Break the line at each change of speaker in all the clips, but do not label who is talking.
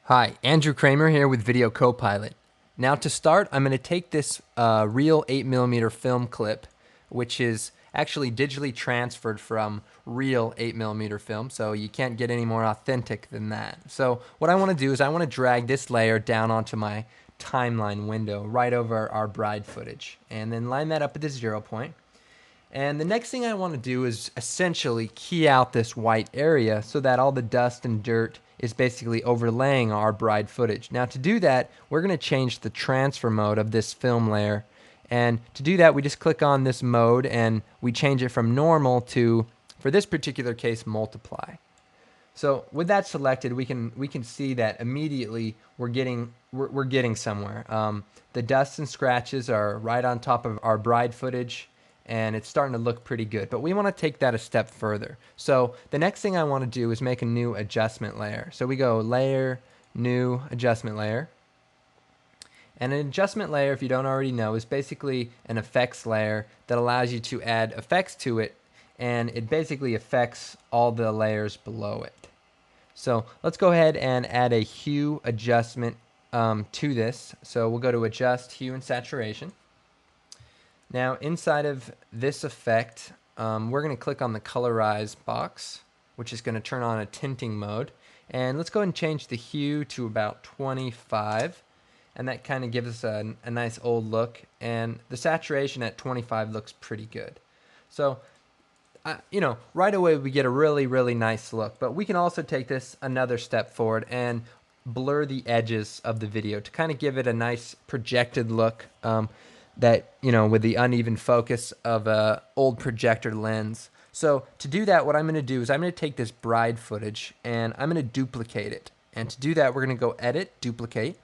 Hi, Andrew Kramer here with Video Copilot. Now to start, I'm going to take this real 8mm film clip, which is actually digitally transferred from real 8mm film, so you can't get any more authentic than that. So what I want to do is I want to drag this layer down onto my timeline window right over our bride footage, and then line that up at the 0 point. And the next thing I want to do is essentially key out this white area so that all the dust and dirt is basically overlaying our bride footage. Now to do that, we're going to change the transfer mode of this film layer. And to do that, we just click on this mode and we change it from normal to, for this particular case, multiply. So with that selected, we can see that immediately we're getting somewhere. The dust and scratches are right on top of our bride footage, and it's starting to look pretty good. But we want to take that a step further. So the next thing I want to do is make a new adjustment layer. So we go Layer, New Adjustment Layer. And an adjustment layer, if you don't already know, is basically an effects layer that allows you to add effects to it, and it basically affects all the layers below it. So let's go ahead and add a hue adjustment to this. So we'll go to Adjust, Hue and Saturation. Now inside of this effect, we're going to click on the Colorize box, which is going to turn on a tinting mode. And let's go ahead and change the hue to about 25. And that kind of gives us a nice old look. And the saturation at 25 looks pretty good. So right away we get a really, really nice look. But we can also take this another step forward and blur the edges of the video to kind of give it a nice projected look with the uneven focus of a old projector lens. So to do that, what I'm going to do is I'm going to take this bride footage and I'm going to duplicate it. And to do that, we're going to go Edit, Duplicate.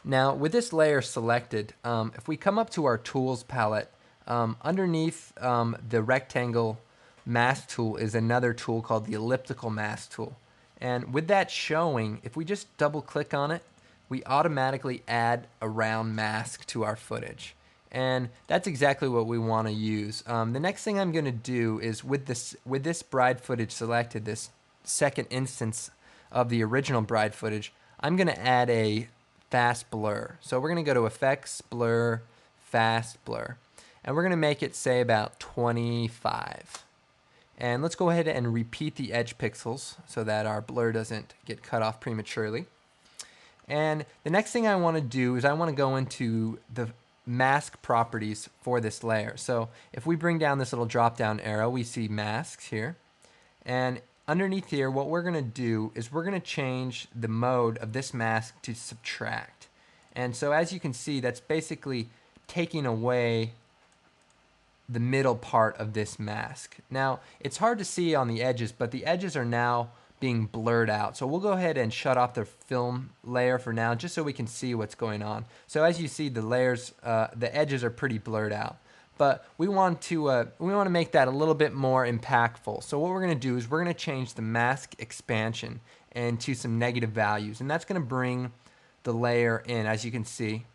Now with this layer selected, if we come up to our Tools palette, underneath the rectangle mask tool is another tool called the elliptical mask tool. And with that showing, if we just double click on it, we automatically add a round mask to our footage. And that's exactly what we want to use. The next thing I'm going to do is with this bride footage selected, this second instance of the original bride footage, I'm going to add a fast blur. So we're going to go to Effects, Blur, Fast Blur. And we're going to make it say about 25. And let's go ahead and repeat the edge pixels so that our blur doesn't get cut off prematurely. And the next thing I want to do is I want to go into the mask properties for this layer. So if we bring down this little drop down arrow, we see masks here. And underneath here, what we're going to do is we're going to change the mode of this mask to subtract. And so as you can see, that's basically taking away the middle part of this mask. Now, it's hard to see on the edges, but the edges are now being blurred out. So we'll go ahead and shut off the film layer for now, just so we can see what's going on. So as you see, the layers, the edges are pretty blurred out. But we want to make that a little bit more impactful. So what we're going to do is we're going to change the mask expansion into some negative values, and that's going to bring the layer in, as you can see,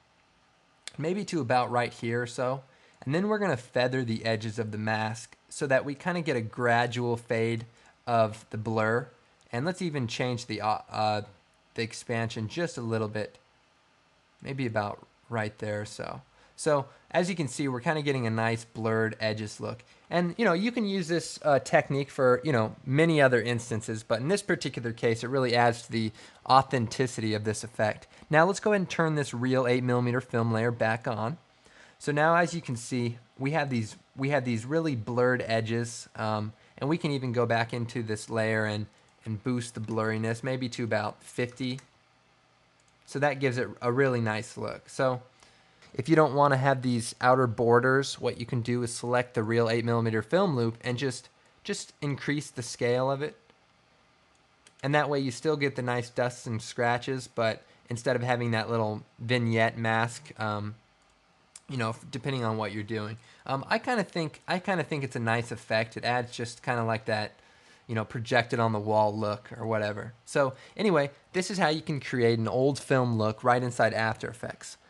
maybe to about right here or so. And then we're going to feather the edges of the mask so that we kind of get a gradual fade of the blur. And let's even change the expansion just a little bit, maybe about right there or so. So as you can see, we're kind of getting a nice blurred edges look. And you can use this technique for many other instances, but in this particular case, it really adds to the authenticity of this effect. Now let's go ahead and turn this real 8mm film layer back on. So now, as you can see, we have these really blurred edges, and we can even go back into this layer and boost the blurriness maybe to about 50. So that gives it a really nice look. So if you don't want to have these outer borders, what you can do is select the real 8mm film loop and just increase the scale of it. And that way you still get the nice dust and scratches, but instead of having that little vignette mask, depending on what you're doing. I kind of think it's a nice effect. It adds just kind of like that, projected on the wall look or whatever. So anyway, this is how you can create an old film look right inside After Effects.